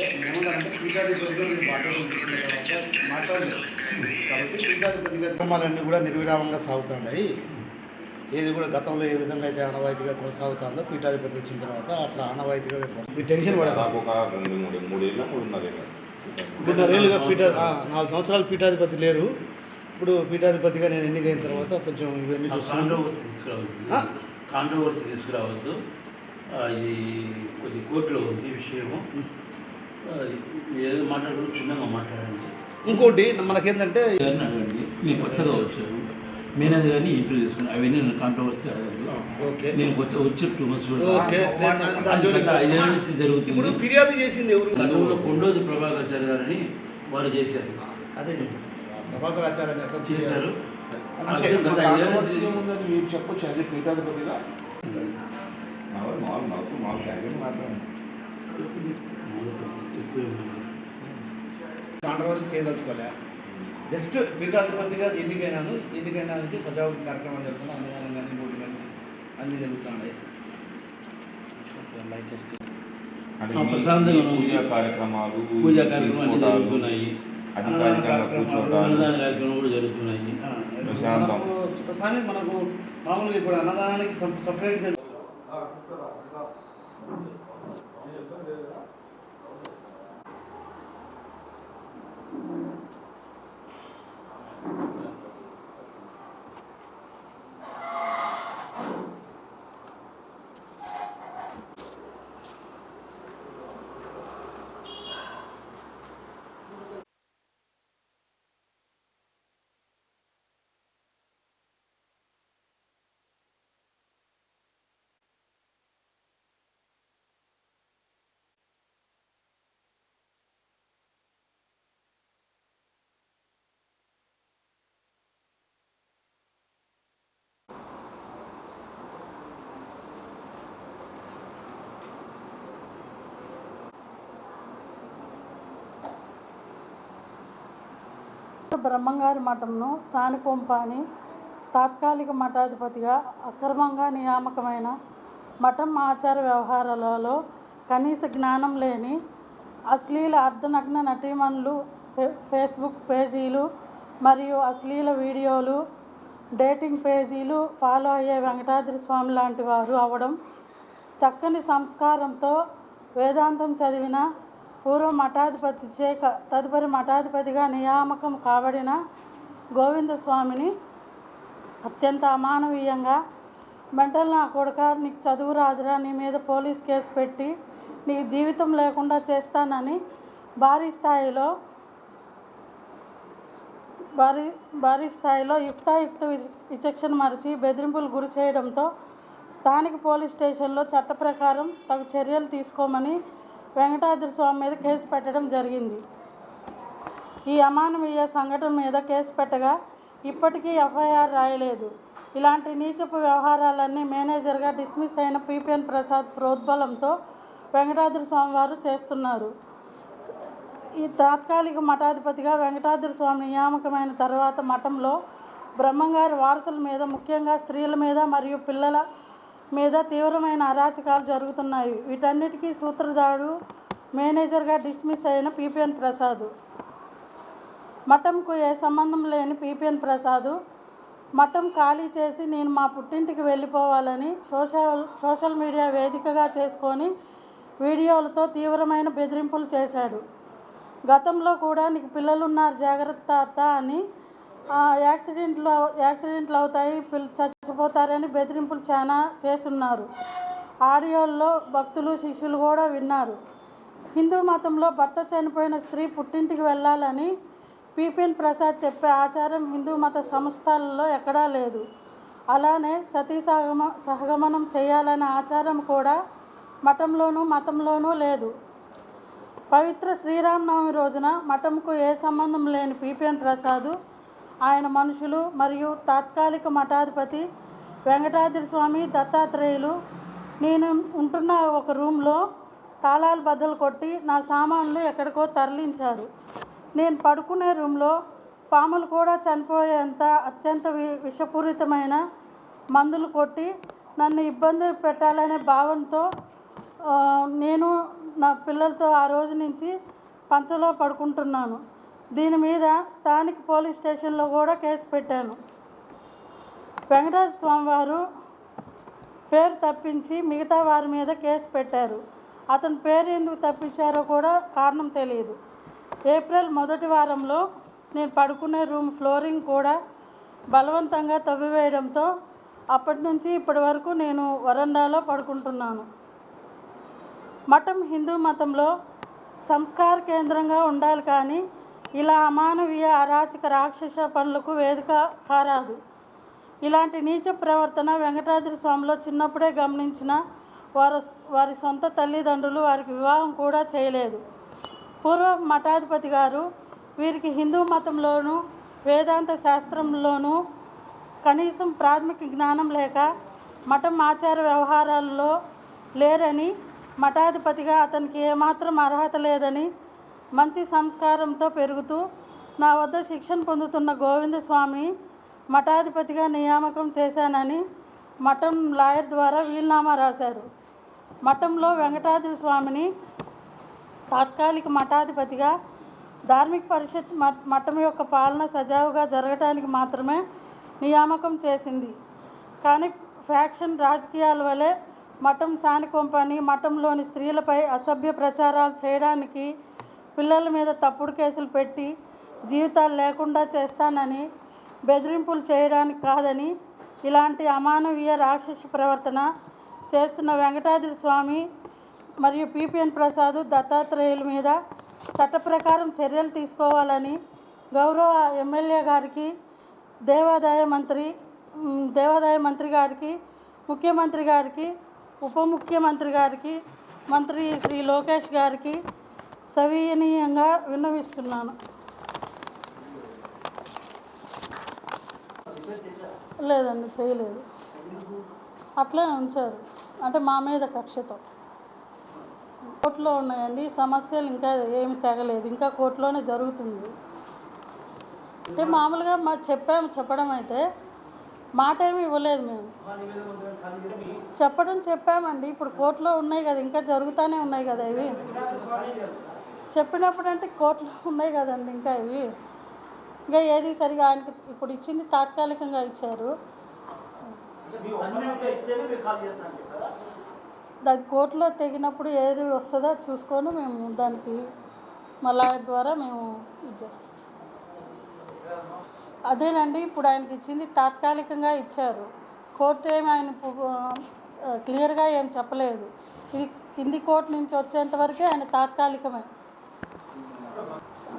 ఏమంటారంటే పీఠాధిపతిగా మీరు బాధ్యతలు తీసుకునే తర్వాత మాట్లాడలేదు కాబట్టి పీఠాధిపతిగా ధర్మాలన్నీ కూడా నిర్విరామంగా సాగుతున్నాయి. ఏది కూడా గతంలో ఏ విధంగా అయితే ఆనవాయితీగా కొనసాగుతుందో పీఠాధిపతి వచ్చిన తర్వాత అట్లా ఆనవాయితీగా మీ టెన్షన్ పడదు. ఒక 3.5 పీఠ 4 సంవత్సరాలు పీఠాధిపతి లేరు. ఇప్పుడు పీఠాధిపతిగా నేను ఎన్నికైన తర్వాత కొంచెం ఇవన్నీ కాంట్రవర్సీ తీసుకురావద్దు. ఇది కొద్ది కోర్టులో ఉంది విషయము. ఏదో మాట్లాడు చిన్నగా మాట్లాడండి. ఇంకోటి మనకేంటంటే అడగండి, మీరు కొత్తగా వచ్చారు మేనేజర్ గారిని ఇంటర్వ్యూ తీసుకుని అవన్నీ నేను కాంట్రవర్సీ అడగదు. ఓకే, నేను వచ్చి 2 months జరుగుతుంది. ఇప్పుడు ఫిర్యాదు చేసింది ఎవరు? గతంలో కొండోజు ప్రభాకర్ గారిని వారు చేశారు. అదే ప్రభాకర్ ఆచార్య చేశారు. మీరు చెప్పొచ్చు అదే పీఠాధిపతిగా కాంట్రవర్సీ చేయదలుచుకోలే. జస్ట్ పీఠాధిపతిగా ఎన్నికైనానికి సజావుకి కార్యక్రమాలు జరుగుతున్నాయి. అన్నదానం కానీ బోర్డు కానీ అన్నీ జరుగుతున్నాయి. పూజా కార్యక్రమాలు జరుగుతున్నాయి. అన్నదాన కార్యక్రమాలు కూడా జరుగుతున్నాయి. ఒకసారి మనకు మామూలుగా ఇప్పుడు అన్నదానానికి సపరేట్గా బ్రహ్మంగారి మఠంను సానికొంపాని తాత్కాలిక మఠాధిపతిగా అక్రమంగా నియామకమైన మఠం ఆచార వ్యవహారాలలో కనీస జ్ఞానం లేని అశ్లీల అర్ధనగ్న నటీమణులు, ఫేస్బుక్ పేజీలు మరియు అశ్లీల వీడియోలు, డేటింగ్ పేజీలు ఫాలో అయ్యే వెంకటాద్రి స్వామి లాంటి వారు అవడం, చక్కని సంస్కారంతో వేదాంతం చదివిన పూర్వ మఠాధిపతి తదుపరి మఠాధిపతిగా నియామకం కాబడిన గోవిందస్వామిని అత్యంత అమానవీయంగా మెంటల్ నా కొడుక, నీకు చదువు రాదురా, నీ మీద పోలీస్ కేసు పెట్టి నీకు జీవితం లేకుండా చేస్తానని భారీ స్థాయిలో యుక్తాయుక్త విచక్షణ మరిచి బెదిరింపులు గురి చేయడంతో స్థానిక పోలీస్ స్టేషన్లో చట్ట ప్రకారం తగు చర్యలు తీసుకోమని వెంకటాద్రి స్వామి మీద కేసు పెట్టడం జరిగింది. ఈ అమానవీయ సంఘటన మీద కేసు పెట్టగా ఇప్పటికీ ఎఫ్ఐఆర్ రాయలేదు. ఇలాంటి నీచపు వ్యవహారాలన్నీ మేనేజర్గా డిస్మిస్ అయిన పిపిఎన్ ప్రసాద్ ప్రోద్బలంతో వెంకటాద్రి స్వామి వారు చేస్తున్నారు. ఈ తాత్కాలిక మఠాధిపతిగా వెంకటాద్రి స్వామి నియామకమైన తర్వాత మఠంలో బ్రహ్మంగారి వారసుల మీద, ముఖ్యంగా స్త్రీల మీద మరియు పిల్లల మీద తీవ్రమైన అరాచకాలు జరుగుతున్నాయి. వీటన్నిటికీ సూత్రధారుడు మేనేజర్గా డిస్మిస్ అయిన పిపిఎన్ ప్రసాద్. మఠంకు ఏ సంబంధం లేని పిపిఎన్ ప్రసాద్ మఠం ఖాళీ చేసి నేను మా పుట్టింటికి వెళ్ళిపోవాలని సోషల్ మీడియా వేదికగా చేసుకొని వీడియోలతో తీవ్రమైన బెదిరింపులు చేశాడు. గతంలో కూడా నీకు పిల్లలున్నారు జాగ్రత్త అత్త అని, యాక్సిడెంట్లు అవుతాయి, చచ్చిపోతారని బెదిరింపులు చాలా చేస్తున్నారు. ఆడియోల్లో భక్తులు శిష్యులు కూడా విన్నారు. హిందూ మతంలో భర్త చనిపోయిన స్త్రీ పుట్టింటికి వెళ్ళాలని పిపిఎన్ ప్రసాద్ చెప్పే ఆచారం హిందూ మత సంస్థలలో ఎక్కడా లేదు. అలానే సతీ సహగమనం చేయాలనే ఆచారం కూడా మతంలోనూ లేదు. పవిత్ర శ్రీరామనవమి రోజున మఠంకు ఏ సంబంధం లేని పిపిఎన్ ప్రసాద్, ఆయన మనుషులు మరియు తాత్కాలిక మఠాధిపతి వెంకటాద్రి స్వామి దత్తాత్రేయులు నేను ఉంటున్న ఒక రూమ్లో తాళాలు బద్దలు కొట్టి నా సామాన్లు ఎక్కడికో తరలించారు. నేను పడుకునే రూమ్లో పాములు కూడా చనిపోయేంత అత్యంత విషపూరితమైన మందులు కొట్టి నన్ను ఇబ్బంది పెట్టాలనే భావంతో నేను నా పిల్లలతో ఆ రోజు నుంచి పంచలో పడుకుంటున్నాను. దీని మీద స్థానిక పోలీస్ స్టేషన్లో కూడా కేసు పెట్టాను. వెంకటేశ్వర స్వామి వారు పేరు తప్పించి మిగతా వారి మీద కేసు పెట్టారు. అతని పేరు ఎందుకు తప్పించారో కూడా కారణం తెలియదు. ఏప్రిల్ మొదటి వారంలో నేను పడుకునే రూమ్ ఫ్లోరింగ్ కూడా బలవంతంగా తవ్వివేయడంతో అప్పటి నుంచి ఇప్పటి వరకు నేను వరండాలో పడుకుంటున్నాను. మఠం హిందూ మతంలో సంస్కార కేంద్రంగా ఉండాలి, కానీ ఇలా అమానవీయ అరాచక రాక్షస పనులకు వేదిక కారాదు. ఇలాంటి నీచ ప్రవర్తన వెంకటాద్రి స్వామిలో చిన్నప్పుడే గమనించిన వారి సొంత తల్లిదండ్రులు వారికి వివాహం కూడా చేయలేదు. పూర్వ మఠాధిపతి గారు వీరికి హిందూ మతంలోనూ వేదాంత శాస్త్రంలోనూ కనీసం ప్రాథమిక జ్ఞానం లేక మఠం ఆచార వ్యవహారాల్లో లేరని, మఠాధిపతిగా అతనికి ఏమాత్రం అర్హత లేదని, మంచి సంస్కారంతో పెరుగుతూ నా వద్ద శిక్షణ పొందుతున్న గోవిందస్వామి మఠాధిపతిగా నియామకం చేశానని మఠం లాయర్ ద్వారా వీలునామా రాశారు. మఠంలో వెంకటాద్రి స్వామిని తాత్కాలిక మఠాధిపతిగా ధార్మిక పరిషత్ మఠం యొక్క పాలన సజావుగా జరగడానికి మాత్రమే నియామకం చేసింది. కానీ ఫ్యాక్షన్ రాజకీయాల వలె మఠం సానికొంపని మఠంలోని స్త్రీలపై అసభ్య ప్రచారాలు చేయడానికి, పిల్లల మీద తప్పుడు కేసులు పెట్టి జీవితాలు లేకుండా చేస్తానని బెదిరింపులు చేయడానికి కాదని, ఇలాంటి అమానవీయ రాక్షస ప్రవర్తన చేస్తున్న వెంకటాద్రి స్వామి మరియు పిపిఎన్ ప్రసాద్ దత్తాత్రేయుల మీద చట్ట ప్రకారం చర్యలు తీసుకోవాలని గౌరవ ఎమ్మెల్యే గారికి, దేవాదాయ మంత్రి గారికి, ముఖ్యమంత్రి గారికి, ఉప ముఖ్యమంత్రి గారికి, మంత్రి శ్రీ లోకేష్ గారికి సవినీయంగా విన్నవిస్తున్నాను. లేదండి, చేయలేదు. అట్లే ఉంచారు, అంటే మా మీద కక్షతో. కోర్టులో ఉన్నాయండి సమస్యలు, ఇంకా ఏమి తెగలేదు, ఇంకా కోర్టులోనే జరుగుతుంది. అంటే మామూలుగా చెప్పడం అయితే మాట ఏమి ఇవ్వలేదు. మేము చెప్పామండి. ఇప్పుడు కోర్టులో ఉన్నాయి కదా, ఇంకా జరుగుతూనే ఉన్నాయి కదా ఇవి. చెప్పినప్పుడు అంటే కోర్టులో ఉన్నాయి కదండి ఇంకా ఇవి. ఇంకా ఏది సరిగా ఆయనకి ఇప్పుడు ఇచ్చింది తాత్కాలికంగా ఇచ్చారు. అది కోర్టులో తెగినప్పుడు ఏది వస్తుందో చూసుకొని మేము దానికి మళ్ళా ద్వారా మేము ఇది చేస్తాం. అదేనండి, ఇప్పుడు ఆయనకి ఇచ్చింది తాత్కాలికంగా ఇచ్చారు. కోర్టు ఏమి ఆయన క్లియర్గా ఏం చెప్పలేదు. ఇది కింది కోర్టు నుంచి వచ్చేంతవరకే ఆయన తాత్కాలికమే.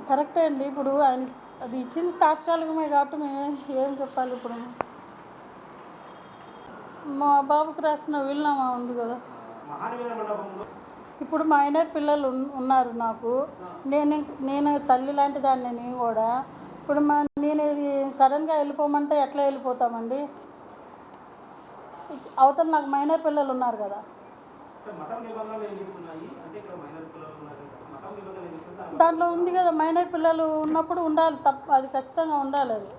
కరెక్టే అండి. ఇప్పుడు ఆయన అది ఇచ్చింది తాత్కాలికమే కాబట్టి మేము ఏం చెప్పాలి. ఇప్పుడు మా బాబుకి రాసిన వీలునామా ఉంది కదా. ఇప్పుడు మైనర్ పిల్లలు ఉన్నారు నాకు. నేను తల్లి లాంటి దాన్ని. నేను కూడా ఇప్పుడు నేను సడన్గా వెళ్ళిపోమంటే ఎట్లా వెళ్ళిపోతామండి? అవతల నాకు మైనర్ పిల్లలు ఉన్నారు కదా. దాంట్లో ఉంది కదా, మైనర్ పిల్లలు ఉన్నప్పుడు ఉండాలి, అది ఖచ్చితంగా ఉండాలి. అది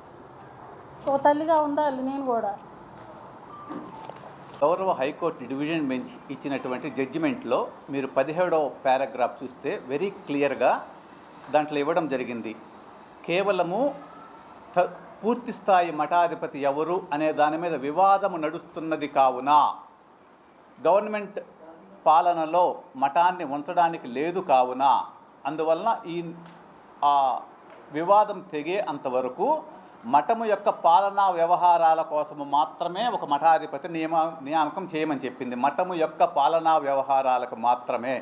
ఒక తల్లిగా ఉండాలి నేను కూడా. గౌరవ హైకోర్టు డివిజన్ బెంచ్ ఇచ్చినటువంటి జడ్జిమెంట్లో మీరు 17వ పారాగ్రాఫ్ చూస్తే వెరీ క్లియర్గా దాంట్లో ఇవ్వడం జరిగింది. కేవలము పూర్తి స్థాయి మఠాధిపతి ఎవరు అనే దాని మీద వివాదము నడుస్తున్నది కావున గవర్నమెంట్ పాలనలో మఠాన్ని ఉంచడానికి లేదు కావున అందువలన ఆ వివాదం తెగే అంతవరకు మఠము యొక్క పాలనా వ్యవహారాల కోసము మాత్రమే ఒక మఠాధిపతి నియామకం చేయమని చెప్పింది. మఠము యొక్క పాలనా వ్యవహారాలకు మాత్రమే,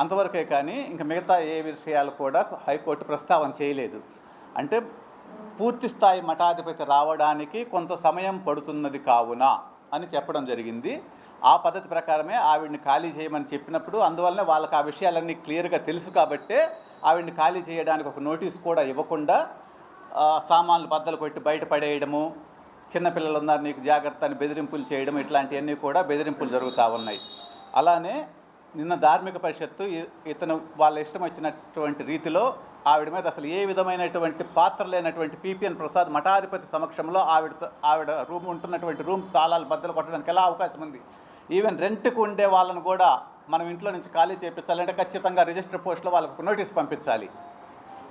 అంతవరకే. కానీ ఇంకా మిగతా ఏ విషయాలు కూడా హైకోర్టు ప్రస్తావన చేయలేదు. అంటే పూర్తి స్థాయి మఠాధిపతి రావడానికి కొంత సమయం పడుతున్నది కావున అని చెప్పడం జరిగింది. ఆ పద్ధతి ప్రకారమే ఆవిడ్ని ఖాళీ చేయమని చెప్పినప్పుడు అందువల్లనే వాళ్ళకి ఆ విషయాలన్నీ క్లియర్గా తెలుసు కాబట్టే ఆవిడ్ని ఖాళీ చేయడానికి ఒక నోటీస్ కూడా ఇవ్వకుండా సామాన్లు బద్దలు కొట్టి బయటపడేయడము, చిన్నపిల్లలు ఉన్నారు నీకు జాగ్రత్త అని బెదిరింపులు చేయడం, ఇట్లాంటివన్నీ కూడా బెదిరింపులు జరుగుతూ ఉన్నాయి. అలానే నిన్న ధార్మిక పరిషత్తు ఇతను వాళ్ళ ఇష్టం వచ్చినటువంటి రీతిలో ఆవిడ మీద అసలు ఏ విధమైనటువంటి పాత్ర లేనటువంటి పిపిఎన్ ప్రసాద్ మఠాధిపతి సమక్షంలో ఆవిడ రూమ్ ఉంటున్నటువంటి రూమ్ తాళాలు బద్దలు కొట్టడానికి ఎలా అవకాశం ఉంది? ఈవెన్ రెంట్కు ఉండే వాళ్ళను కూడా మనం ఇంట్లో నుంచి ఖాళీ చేయించాలంటే ఖచ్చితంగా రిజిస్టర్ పోస్ట్లో వాళ్ళకు నోటీస్ పంపించాలి.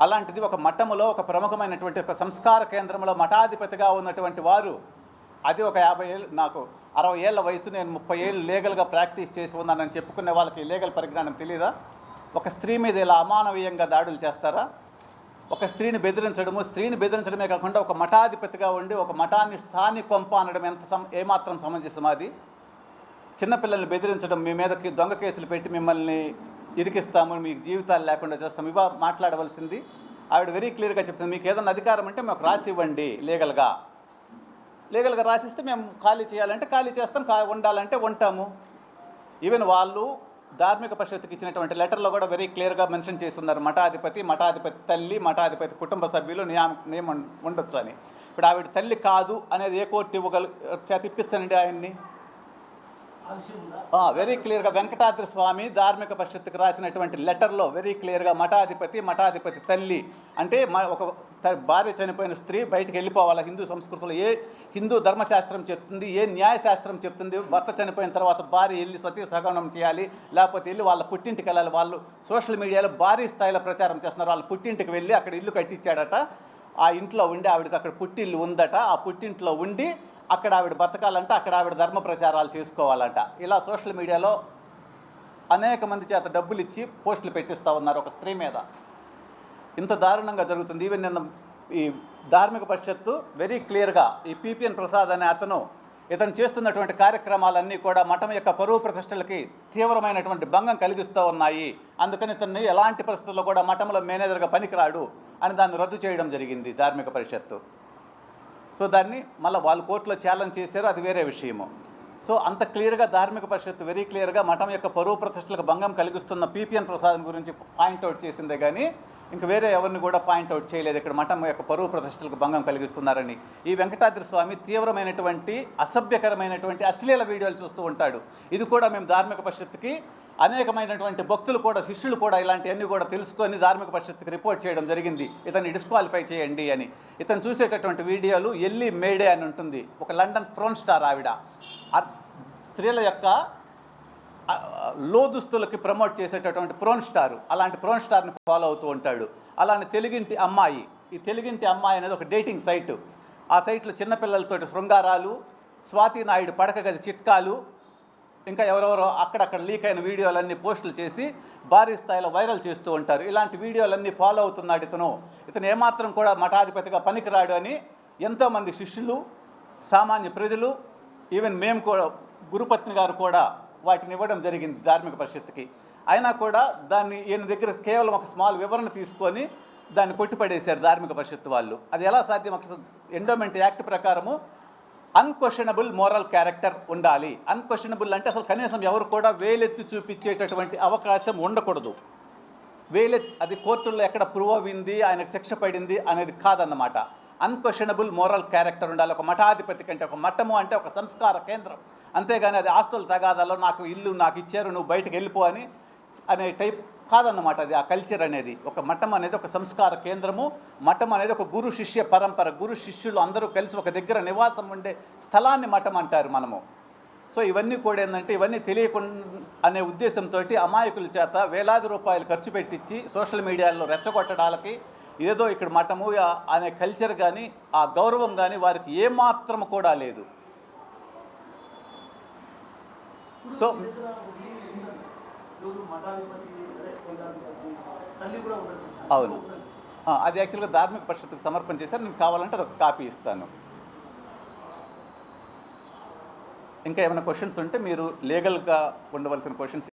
అలాంటిది ఒక మఠములో ఒక ప్రముఖమైనటువంటి ఒక సంస్కార కేంద్రంలో మఠాధిపతిగా ఉన్నటువంటి వారు, అది ఒక 50 ఏళ్ళు, నాకు 60 ఏళ్ళ వయసు, నేను 30 ఏళ్ళు లీగల్గా ప్రాక్టీస్ చేసి ఉన్నానని చెప్పుకునే వాళ్ళకి లీగల్ పరిజ్ఞానం తెలియదా? ఒక స్త్రీ మీద ఇలా అమానవీయంగా దాడులు చేస్తారా? ఒక స్త్రీని బెదిరించడమే కాకుండా ఒక మఠాధిపతిగా ఉండి ఒక మఠాన్ని స్థానికొంప అనడం ఏమాత్రం సమంజసం? అది చిన్నపిల్లల్ని బెదిరించడం, మీ మీదకి దొంగ కేసులు పెట్టి మిమ్మల్ని ఇరికిస్తాము, మీకు జీవితాలు లేకుండా చేస్తాము, ఇవా మాట్లాడవలసింది? ఆవిడ వెరీ క్లియర్గా చెప్తుంది, మీకు ఏదైనా అధికారం అంటే మాకు రాసి ఇవ్వండి, లీగల్గా రాసిస్తే మేము ఖాళీ చేయాలంటే ఖాళీ చేస్తాం, ఉండాలంటే ఉంటాము. ఈవెన్ వాళ్ళు ధార్మిక పరిషత్తుకి ఇచ్చినటువంటి లెటర్లో కూడా వెరీ క్లియర్గా మెన్షన్ చేస్తున్నారు, మఠాధిపతి తల్లి, మఠాధిపతి కుటుంబ సభ్యులు నియమం ఉండొచ్చు అని. ఇప్పుడు ఆవిడ తల్లి కాదు అనేది ఏ కోర్టు ఇప్పించండి ఆయన్ని. వెరీ క్లియర్గా వెంకటాద్రి స్వామి ధార్మిక పరిషత్తుకు రాసినటువంటి లెటర్లో వెరీ క్లియర్గా మఠాధిపతి తల్లి అంటే ఒక భార్య చనిపోయిన స్త్రీ బయటికి వెళ్ళిపోవాలి. హిందూ సంస్కృతిలో ఏ హిందూ ధర్మశాస్త్రం చెప్తుంది, ఏ న్యాయశాస్త్రం చెప్తుంది? భర్త చనిపోయిన తర్వాత భార్య వెళ్ళి సతీ సహగమనం చేయాలి, లేకపోతే వెళ్ళి వాళ్ళ పుట్టింటికి వెళ్ళాలి. వాళ్ళు సోషల్ మీడియాలో భారీ స్థాయిలో ప్రచారం చేస్తున్నారు. వాళ్ళ పుట్టింటికి వెళ్ళి అక్కడ ఇల్లు కట్టించాడట, ఆ ఇంట్లో ఉండి ఆవిడకి అక్కడ పుట్టిల్లు ఉందట, ఆ పుట్టింట్లో ఉండి అక్కడ ఆవిడ బతకాలంట, అక్కడ ఆవిడ ధర్మ ప్రచారాలు చేసుకోవాలంట. ఇలా సోషల్ మీడియాలో అనేక మంది చేత డబ్బులు ఇచ్చి పోస్టులు పెట్టిస్తూ ఉన్నారు ఒక స్త్రీ మీద. ఇంత దారుణంగా జరుగుతుంది. ఈవెన్ నిన్న ఈ ధార్మిక పరిషత్తు వెరీ క్లియర్గా ఈ పిపిఎన్ ప్రసాద్ అనే ఇతను చేస్తున్నటువంటి కార్యక్రమాలన్నీ కూడా మఠం యొక్క పరువు ప్రతిష్టలకి తీవ్రమైనటువంటి భంగం కలిగిస్తూ ఉన్నాయి. అందుకని ఇతన్ని ఎలాంటి పరిస్థితుల్లో కూడా మఠంలో మేనేజర్గా పనికిరాడు అని దాన్ని రద్దు చేయడం జరిగింది ధార్మిక పరిషత్తు. సో దాన్ని మళ్ళీ వాళ్ళు కోర్టులో ఛాలెంజ్ చేశారు, అది వేరే విషయము. సో అంత క్లియర్గా ధార్మిక పరిషత్తు వెరీ క్లియర్గా మఠం యొక్క పరువు ప్రతిష్టలకు భంగం కలిగిస్తున్న పిపిఎన్ ప్రసాద్ గురించి పాయింట్అవుట్ చేసిందే కానీ ఇంక వేరే ఎవరిని కూడా పాయింట్అవుట్ చేయలేదు ఇక్కడ మఠం యొక్క పరువు ప్రతిష్టలకు భంగం కలిగిస్తున్నారని. ఈ వెంకటాద్రి స్వామి తీవ్రమైనటువంటి అసభ్యకరమైనటువంటి అశ్లీల వీడియోలు చూస్తూ ఉంటాడు. ఇది కూడా మేము ధార్మిక పరిషత్తుకి అనేకమైనటువంటి భక్తులు కూడా శిష్యులు కూడా ఇలాంటివన్నీ కూడా తెలుసుకొని ధార్మిక పరిషత్తుకి రిపోర్ట్ చేయడం జరిగింది, ఇతన్ని డిస్క్వాలిఫై చేయండి అని. ఇతను చూసేటటువంటి వీడియోలు ఎల్లి మేడే అని ఉంటుంది, ఒక లండన్ ఫ్రోన్ స్టార్ ఆవిడ, స్త్రీల యొక్క లోదుస్తులకి ప్రమోట్ చేసేటటువంటి ప్రోన్ స్టారు, అలాంటి ప్రోన్ స్టార్ని ఫాలో అవుతూ ఉంటాడు. అలాంటి తెలుగింటి అమ్మాయి, ఈ తెలుగింటి అమ్మాయి అనేది ఒక డేటింగ్ సైటు. ఆ సైట్లో చిన్నపిల్లలతోటి శృంగారాలు, స్వాతి నాయుడు పడక గది చిట్కాలు, ఇంకా ఎవరెవరో అక్కడక్కడ లీక్ అయిన వీడియోలన్నీ పోస్టులు చేసి భారీ స్థాయిలో వైరల్ చేస్తూ ఉంటారు. ఇలాంటి వీడియోలన్నీ ఫాలో అవుతున్నాడు ఇతను ఏమాత్రం కూడా మఠాధిపతిగా పనికిరాడు అని ఎంతోమంది శిష్యులు, సామాన్య ప్రజలు, ఈవెన్ మేము కూడా గురుపత్ని గారు కూడా వాటిని ఇవ్వడం జరిగింది ధార్మిక పరిషత్తుకి. అయినా కూడా దాన్ని ఈయన దగ్గర కేవలం ఒక స్మాల్ వివరణ తీసుకొని దాన్ని కొట్టిపడేశారు ధార్మిక పరిషత్తు వాళ్ళు. అది ఎలా సాధ్యం? ఎండోమెంట్ యాక్ట్ ప్రకారము అన్క్వశ్చనబుల్ మోరల్ క్యారెక్టర్ ఉండాలి. అన్క్వశ్చనబుల్ అంటే అసలు కనీసం ఎవరు కూడా వేలెత్తి చూపించేటటువంటి అవకాశం ఉండకూడదు. అది కోర్టుల్లో ఎక్కడ ప్రూవ్ అయింది, ఆయనకు శిక్ష పడింది అనేది కాదన్నమాట. అన్క్వశ్చనబుల్ మోరల్ క్యారెక్టర్ ఉండాలి ఒక మఠాధిపతి కంటే. ఒక మఠము అంటే ఒక సంస్కార కేంద్రం, అంతేగాని అది ఆస్తుల తగాదాలో నాకు ఇల్లు నాకు ఇచ్చారు నువ్వు బయటకు వెళ్ళిపో అనే టైప్ కాదన్నమాట. అది ఆ కల్చర్ అనేది. ఒక మఠం అనేది ఒక సంస్కార కేంద్రము, మఠం అనేది ఒక గురు శిష్య పరంపర, గురు శిష్యులు అందరూ కలిసి ఒక దగ్గర నివాసం ఉండే స్థలాన్ని మఠం అంటారు మనము. సో ఇవన్నీ కూడా ఏంటంటే ఇవన్నీ తెలియకుండా అనే ఉద్దేశంతో అమాయకుల చేత వేలాది రూపాయలు ఖర్చు పెట్టించి సోషల్ మీడియాలో రెచ్చగొట్టడాలకి ఏదో ఇక్కడ మఠము అనే కల్చర్ కానీ ఆ గౌరవం కానీ వారికి ఏమాత్రం కూడా లేదు. సో అవును, అది యాక్చువల్గా ధార్మిక పరిషత్తుకు సమర్పణ చేశారు. నేను కావాలంటే అదొక కాపీ ఇస్తాను. ఇంకా ఏమైనా క్వశ్చన్స్ ఉంటే మీరు లీగల్గా ఉండవలసిన క్వశ్చన్స్